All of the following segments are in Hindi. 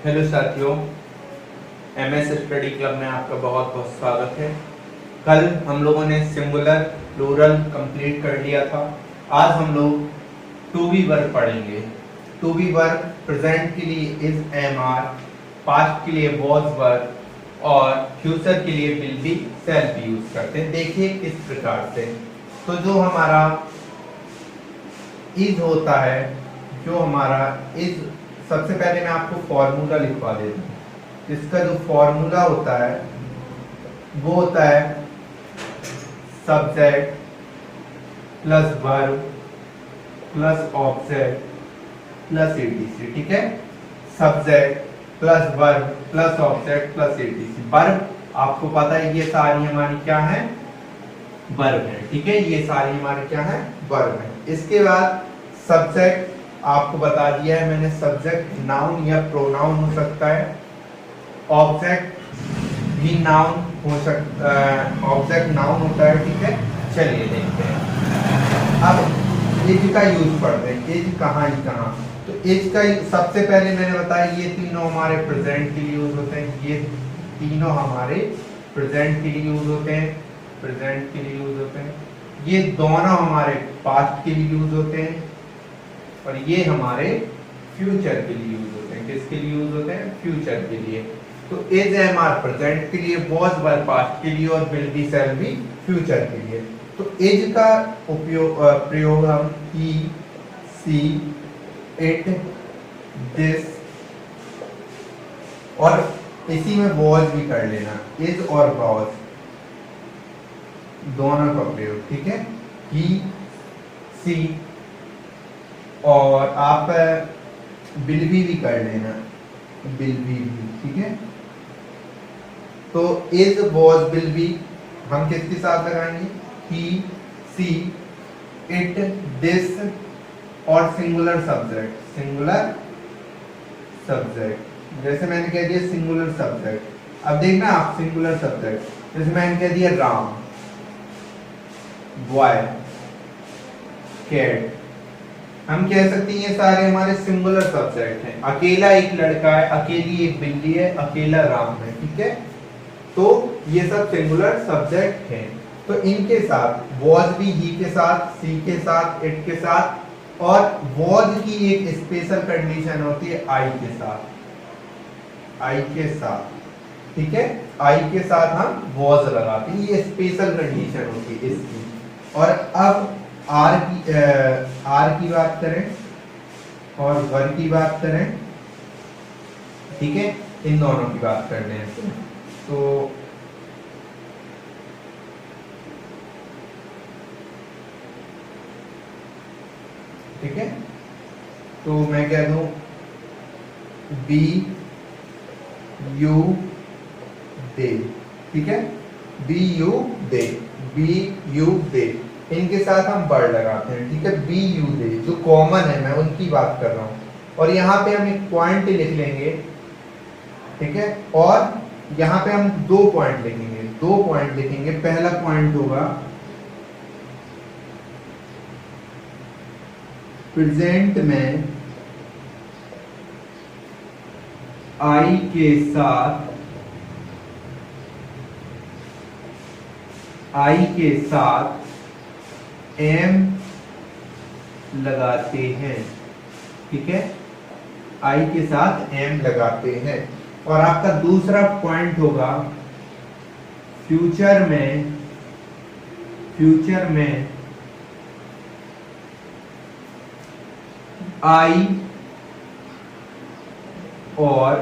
हेलो साथियों, एमएस स्टडी क्लब में आपका बहुत बहुत स्वागत है। कल हम लोगों ने सिंगुलर प्लूरल कंप्लीट कर लिया था। आज हम लोग टू बी वर्ब पढ़ेंगे। टू बी वर्ब प्रेजेंट के लिए इज एम आर, पास्ट के लिए वॉज वर्ब और फ्यूचर के लिए will be shall be use करते हैं। देखिए किस प्रकार से। तो जो हमारा इज होता है, जो हमारा इज, सबसे पहले मैं आपको फॉर्मूला लिखवा देता हूँ। इसका जो फॉर्मूला होता है वो होता है subject plus verb plus object plus ETC. ठीक है, subject plus verb plus object plus ETC. Verb आपको पता है ये सारी हमारी क्या है, वर्ब है। ठीक है, ये सारी हमारे क्या है, वर्ब है। इसके बाद सब्जेक्ट आपको बता दिया है मैंने, सब्जेक्ट नाउन या प्रोनाउन हो सकता है। ऑब्जेक्ट भी नाउन हो सकता है, ऑब्जेक्ट नाउन होता है। ठीक है, चलिए देखते हैं। अब एज का यूज पढ़ते हैं। एज कहाँ ही कहाँ, तो एज का सबसे पहले मैंने बताया ये तीनों हमारे प्रेजेंट के लिए यूज होते हैं। ये तीनों हमारे प्रेजेंट के लिए यूज होते हैं, प्रेजेंट के लिए यूज होते हैं। ये दोनों हमारे पास्ट के लिए यूज होते हैं और ये हमारे फ्यूचर के लिए यूज होते हैं। किसके लिए यूज होते हैं, फ्यूचर के लिए। तो इज एम आर प्रेजेंट के लिए, वॉज वर्ब पास्ट के लिए और will be shall B future के लिए। तो इज का प्रयोग हम ही, सी, इट, दिस और इसी में वॉज भी कर लेना, इज और वॉज दोनों का प्रयोग। ठीक है, ही, सी और आप विल भी कर लेना, विल भी। ठीक है, तो इज वॉज विल बी हम किसके साथ लगाएंगे, ही, सी, इट, दिस और सिंगुलर सब्जेक्ट, सिंगुलर सब्जेक्ट। जैसे मैंने कह दिया सिंगुलर सब्जेक्ट। अब देखना आप, सिंगुलर सब्जेक्ट जैसे मैंने कह दिया राम, बॉय, कैट, हम कह सकते हैं ये सारे हमारे सिंगुलर सब्जेक्ट हैं। अकेला एक लड़का है, अकेली एक बिल्ली है, अकेला राम है। ठीक है, तो ये सब सिंगुलर सब्जेक्ट हैं। तो इनके साथ वॉज भी ही के साथ, सी के साथ, इट के साथ और वॉज की एक स्पेशल कंडीशन होती है आई के साथ, आई के साथ। ठीक है, आई के साथ हम वॉज लगाते हैं, ये स्पेशल कंडीशन होती है इसकी। और अब आर की बात करें और वर की बात करें। ठीक है, इन दोनों की बात करने हैं। तो ठीक है, तो मैं कह दूं बी यू दे। ठीक है, be you they, be you they, इनके साथ हम वर्ड लगाते हैं। ठीक है, बी यू दे जो कॉमन है, मैं उनकी बात कर रहा हूं। और यहाँ पे हम एक पॉइंट लिख लेंगे। ठीक है, और यहाँ पे हम 2 पॉइंट लिखेंगे, 2 पॉइंट लिखेंगे। पहला पॉइंट होगा प्रेजेंट में आई के साथ, आई के साथ एम लगाते हैं। ठीक है, आई के साथ एम लगाते हैं। और आपका दूसरा पॉइंट होगा फ्यूचर में, फ्यूचर में आई और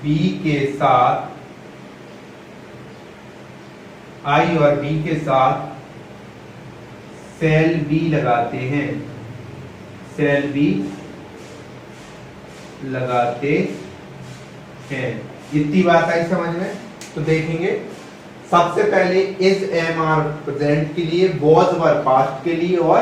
बी के साथ, आई और बी के साथ सेल बी लगाते हैं, सेल बी लगाते हैं। इतनी बात आई समझ में? तो देखेंगे सबसे पहले इज एम आर प्रेजेंट के लिए, वॉज वर्ब पास्ट के लिए और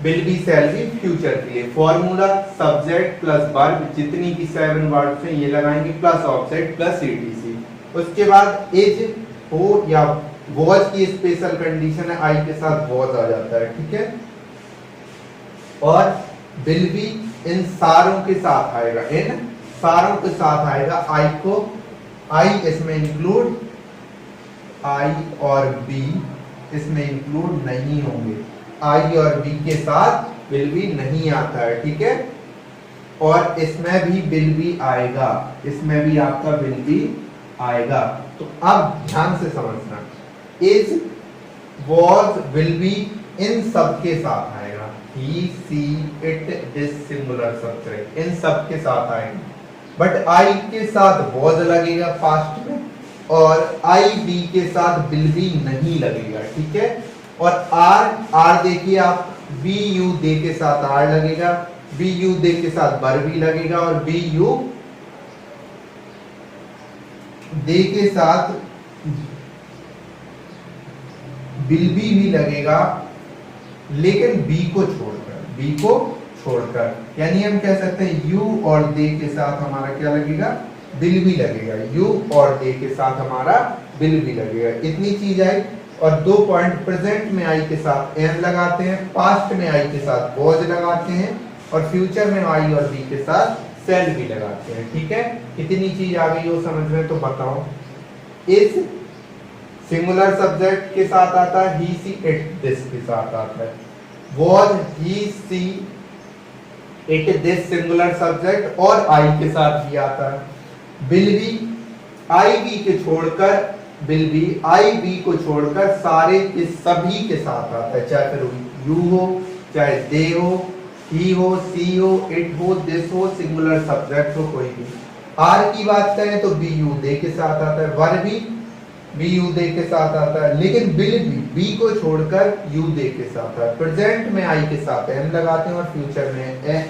will be shall B future के लिए। फॉर्मूला सब्जेक्ट प्लस वर्ब, जितनी की 7 वर्ड्स हैं ये लगाएंगे, प्लस ऑब्जेक्ट प्लस एटीसी। उसके बाद इज हो या वॉज की स्पेशल कंडीशन है, आई के साथ वॉज आ जाता है। ठीक है, और विल बी इन सारों के साथ आएगा, इन सारों के साथ आएगा। आई को, आई इसमें इंक्लूड, आई और बी इसमें इंक्लूड नहीं होंगे। आई और बी के साथ विल बी नहीं आता है, ठीक है। और इसमें भी विल बी आएगा, इसमें भी आपका विल बी आएगा। तो अब ध्यान से समझना, इज, वॉज, विल बी इन सब के साथ आएगा। He, she, it, this singular subject इन सब के साथ आएगा। बट आई के साथ वॉज लगेगा पास्ट में, और आई बी के साथ विल बी नहीं लगेगा, ठीक है। और आर, आर देखिए आप, बी यू दे के साथ आर लगेगा, बी यू दे के साथ बर भी लगेगा, और बी यू दे के साथ विल बी भी लगेगा, लेकिन बी को छोड़कर, बी को छोड़कर। यानी हम कह सकते हैं यू और दे के साथ हमारा क्या लगेगा, विल भी लगेगा। यू और दे के साथ हमारा विल भी लगेगा। इतनी चीज आई। और 2 पॉइंट, प्रेजेंट में आई के साथ एम लगाते हैं, पास्ट में आई के साथ वॉज लगाते हैं, और फ्यूचर में आई और बी के साथ सेल भी लगाते हैं, ठीक है। इतनी चीज आ गई हो समझ में, तो बताओ। इस सिंगुलर सब्जेक्ट के साथ आता है, ही, सी, इट, दिस के साथ आता है। Was, he, she, it, this singular subject और आई के साथ भी आता है। विल बी, आई बी के छोड़कर, विल बी आई बी को छोड़कर सारे के सभी के साथ आता है, चाहे फिर यू हो, चाहे दे हो, ही हो, सी हो, इट हो, दिस हो, सिंगुलर सब्जेक्ट हो कोई भी। आर की बात करें तो बी यू दे के साथ आता है, वर भी बी यू दे के साथ आता है, लेकिन विल भी बी को छोड़कर यू दे के साथ आता है। प्रेजेंट में आई के साथ एम लगाते हैं, और फ्यूचर में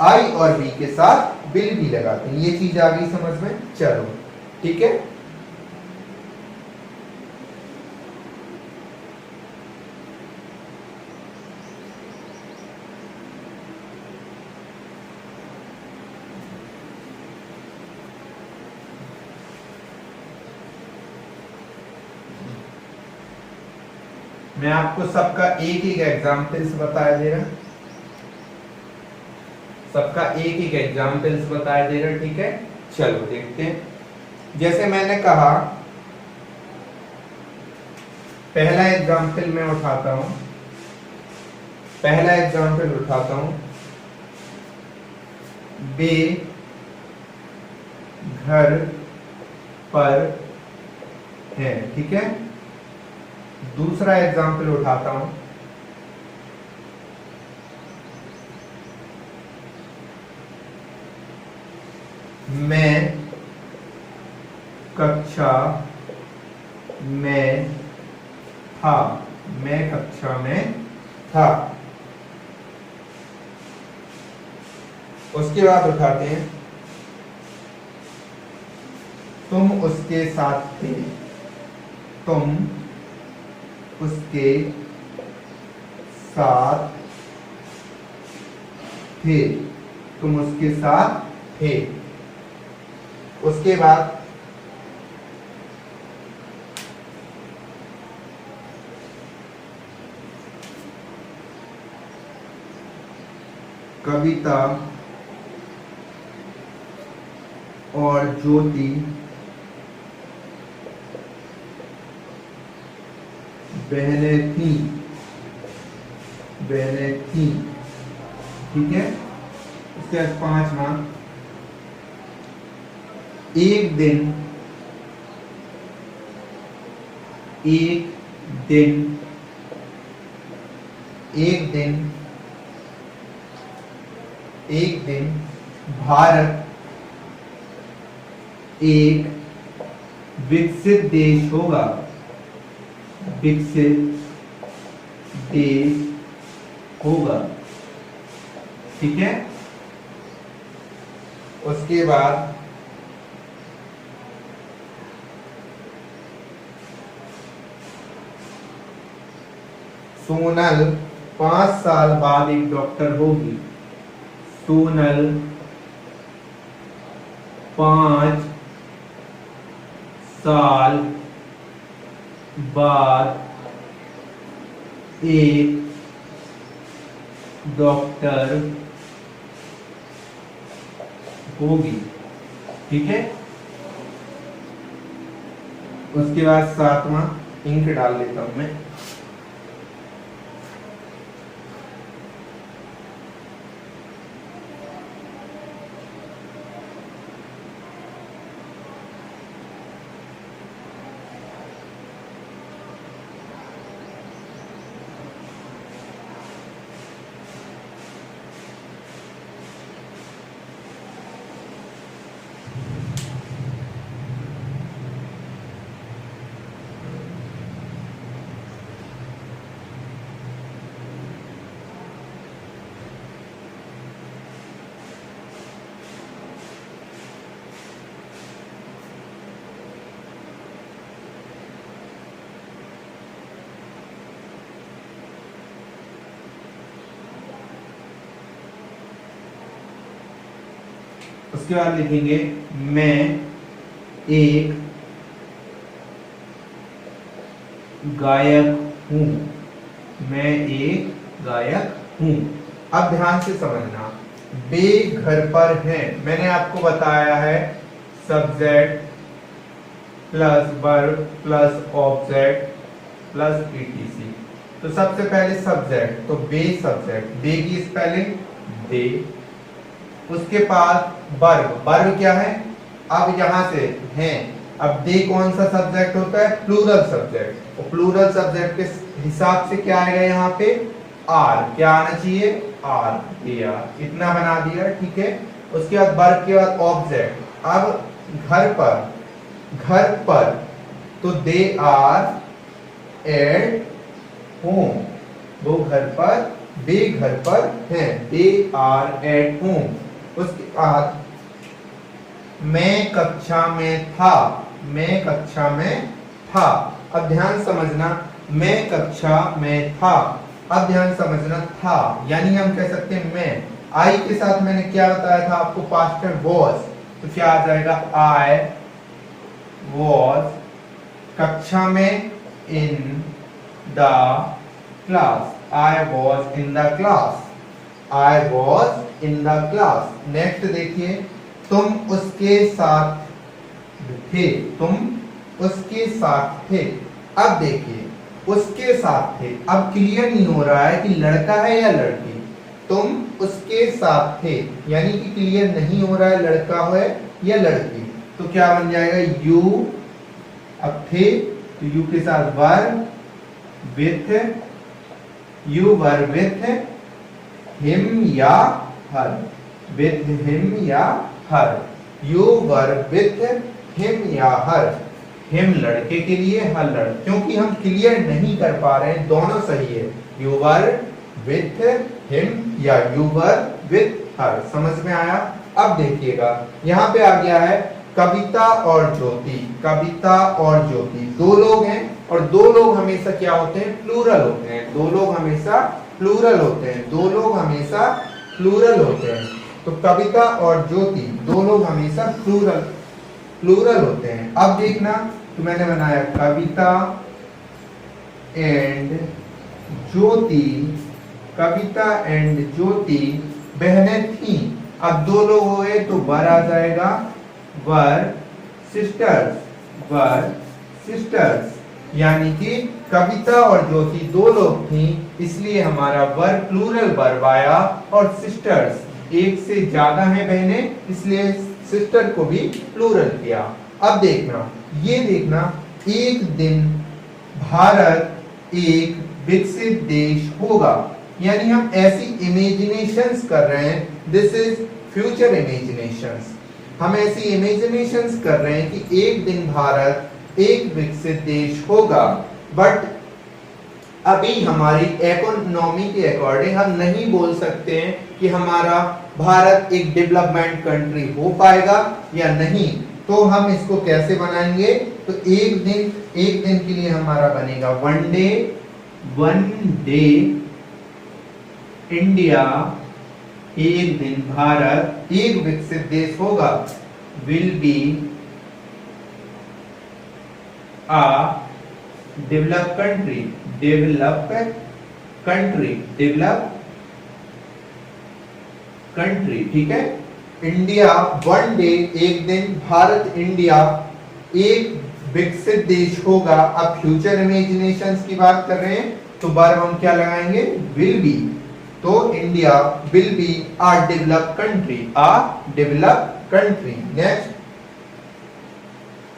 आई और बी के साथ विल भी लगाते हैं। ये चीज आ गई समझ में, चलो ठीक है। मैं आपको सबका एक एक एग्जाम्पल्स बताया दे रहा, सबका एक एक एग्जाम्पल्स बताया दे रहा, ठीक है। चलो देखते हैं। जैसे मैंने कहा, पहला एग्जाम्पल मैं उठाता हूं, पहला एग्जाम्पल उठाता हूं, वे घर पर हैं, ठीक है। दूसरा एग्जाम्पल उठाता हूं, मैं कक्षा में था, मैं कक्षा में था। उसके बाद उठाते हैं, तुम उसके साथ थे, तुम उसके साथ थे, तुम उसके साथ थे। उसके बाद कविता और ज्योति बहनें थी, बहनें थी, ठीक है। उसके बाद 5वां, एक दिन, एक दिन, एक दिन, एक दिन भारत एक विकसित देश होगा, विकसित देश होगा, ठीक है। उसके बाद सोनल 5 साल बाद एक डॉक्टर होगी, सोनल 5 साल बाद एक डॉक्टर होगी। ठीक है, उसके बाद 7वां इंक डाल लेता हूं मैं। उसके बाद लिखेंगे मैं एक गायक हूं। मैं एक गायक हूं। अब ध्यान से समझना, वे घर पर हैं, मैंने आपको बताया है subject plus verb plus object plus etc. तो सबसे पहले सब्जेक्ट, तो बे सब्जेक्ट, बे की स्पेलिंग दे। उसके बाद वर्ब, वर्ब क्या है, अब यहां से हैं, अब दे कौन सा सब्जेक्ट होता है, प्लूरल सब्जेक्ट, और प्लूरल सब्जेक्ट के हिसाब से क्या आएगा यहाँ पे, आर, क्या आना चाहिए, आर, आर, इतना बना दिया। ठीक है, उसके बाद वर्ब के बाद ऑब्जेक्ट, अब घर पर, घर पर, तो दे आर एट होम, वो घर पर, वे घर पर हैं, दे आर एट होम। उसके बाद मैं कक्षा में था, मैं कक्षा में था। अब ध्यान समझना, मैं कक्षा में था, अब ध्यान समझना, था यानी हम कह सकते हैं मैं, आई के साथ मैंने क्या बताया था आपको, पास्ट टेंस वॉज, तो क्या आ जाएगा, आई वॉज कक्षा में, in the class, I was in the class, I was in the class. Next देखिए, तुम उसके साथ थे, तुम उसके साथ थे। अब देखिए, उसके साथ थे, अब क्लियर नहीं हो रहा है कि लड़का है या लड़की, तुम उसके साथ थे यानी कि क्लियर नहीं हो रहा है लड़का है या लड़की, तो क्या बन जाएगा, यू, अब थे तो यू के साथ were with, you were with him या हर, विथ हिम या her, you were with him या हर, हिम लड़के के लिए, हर लड़के, क्योंकि हम क्लियर नहीं कर पा रहे हैं, दोनों सही है, यू वर विथ हिम या यू वर विथ हर। समझ में आया। अब देखिएगा यहाँ पे आ गया है कविता और ज्योति, कविता और ज्योति दो लोग हैं, और दो लोग हमेशा क्या होते हैं, प्लूरल होते हैं, दो लोग हमेशा प्लूरल होते हैं, दो लोग हमेशा प्लूरल होते हैं। तो कविता और ज्योति दो लोग हमेशा प्लूरल प्लूरल होते हैं। अब देखना, तो मैंने बनाया कविता एंड ज्योति, कविता एंड ज्योति बहनें थी। अब दो लोग हुए तो वर आ जाएगा, वर सिस्टर्स, वर सिस्टर्स, यानी कि कविता और ज्योति दो लोग थी, इसलिए हमारा वर प्लूरल वर्ब आया, और सिस्टर्स एक से ज्यादा है बहनें, इसलिए सिस्टर को भी प्लूरल किया। अब देखना, ये देखना, एक दिन भारत एक विकसित देश होगा, यानी हम ऐसी इमेजिनेशंस कर रहे हैं, दिस इज फ्यूचर इमेजिनेशंस, हम ऐसी इमेजिनेशंस कर रहे हैं कि एक दिन भारत एक विकसित देश होगा, बट अभी हमारी इकोनॉमी के अकॉर्डिंग हम नहीं बोल सकते हैं कि हमारा भारत एक डेवलपमेंट कंट्री हो पाएगा या नहीं। तो हम इसको कैसे बनाएंगे, तो एक दिन के लिए हमारा बनेगा वन डे इंडिया, एक दिन भारत एक विकसित देश होगा, will be a develop country, develop country, ठीक है। इंडिया वन डे, एक दिन भारत इंडिया एक विकसित देश होगा। अब फ्यूचर इमेजिनेशंस की बात कर रहे हैं तो वर्ब हम क्या लगाएंगे, विल बी। तो India will be a developed country, a developed country. Next,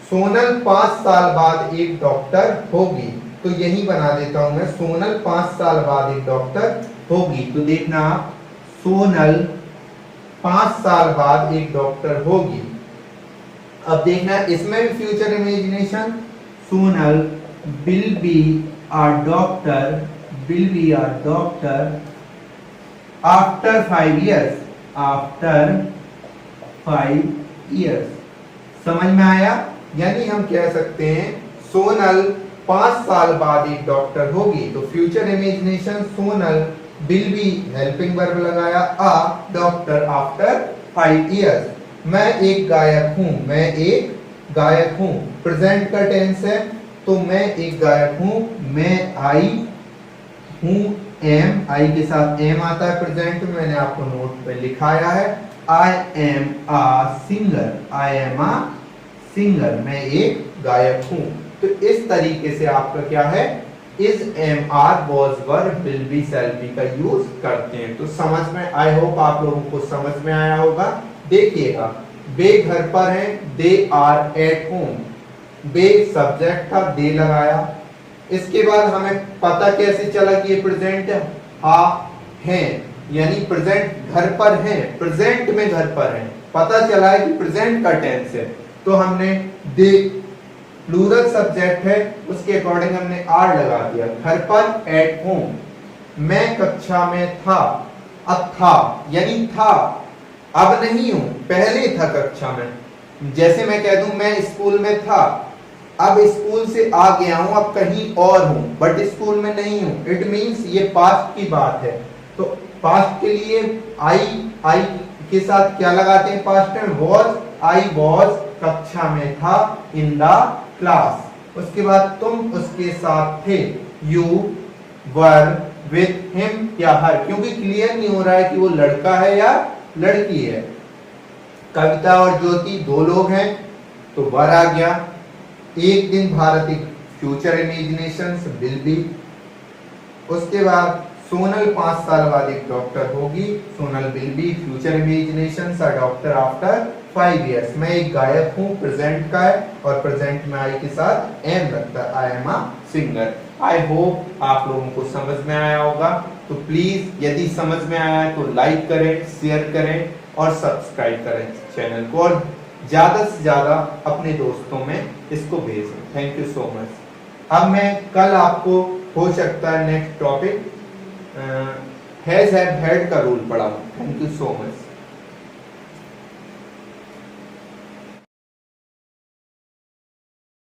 Sonal 5 साल बाद एक डॉक्टर होगी। तो यही बना देता हूं मैं, सोनल 5 साल बाद एक डॉक्टर होगी। तो देखना आप, सोनल 5 साल बाद एक डॉक्टर होगी। अब देखना इसमें भी future imagination, Sonal will be a doctor, will be a doctor after 5 years, after 5 years। समझ में आया? यानी हम कह सकते हैं सोनल 5 साल बाद एक डॉक्टर होगी। तो future imagination, Sonal will be, helping verb लगाया, अ डॉक्टर आफ्टर 5 years। मैं एक गायक हूं, मैं एक गायक हूं। प्रेजेंट का टेंस है तो मैं एक गायक हूं। मैं आई हूं, एम, आई के साथ एम आता है प्रेजेंट में, मैंने आपको नोट पे लिखाया है। I am a singer, I am a singer, मैं एक गायक हूं। तो इस तरीके से आपका क्या है, is, am, are, was, were, will be, shall be का यूज करते हैं। तो समझ में, आई होप आप लोगों को समझ में आया होगा। देखिएगा, वे घर पर हैं, दे आर एट होम। वे सब्जेक्ट था, दे लगाया। इसके बाद हमें पता कैसे चला कि ये प्रेजेंट है, यानी प्रेजेंट घर पर है, प्रेजेंट में घर पर है, पता चला है कि प्रेजेंट का टेंस है। तो हमने दे प्लूरल सब्जेक्ट है, उसके अकॉर्डिंग हमने आर लगा दिया। घर पर एट होम। मैं कक्षा में था, अब था यानी था, अब नहीं हूं, पहले था कक्षा में। जैसे मैं कह दूं मैं स्कूल में था, अब स्कूल से आ गया हूं, अब कहीं और हूं, बट स्कूल में नहीं हूं। इट मींस ये पास्ट की बात है। तो पास्ट के लिए आई के साथ क्या लगाते हैं पास्ट में, वॉज। आई वॉज कक्षा में था, इन द क्लास। उसके बाद तुम उसके साथ थे, यू वर विथ हिम या हर, क्योंकि क्लियर नहीं हो रहा है कि वो लड़का है या लड़की है। कविता और ज्योति दो लोग हैं तो वर आ गया। एक दिन भारत, एक फ्यूचर इमेजिनेशन, विल बी। उसके बाद सोनल 5 साल बाद एक डॉक्टर होगी, Sonal will be, future imagination, a doctor after 5 years। मैं एक गायक हूँ, प्रेजेंट का है, और प्रेजेंट में आई के साथ एम लगता है, I am a singer. I hope आप लोगों को समझ में आया होगा। तो प्लीज यदि समझ में आया है तो लाइक करें, शेयर करें और सब्सक्राइब करें चैनल को, और ज्यादा से ज्यादा अपने दोस्तों में इसको भेजें। Thank you so much. अब मैं कल आपको हो सकता है next topic has have had का रूल पढ़ाऊं। Thank you so much.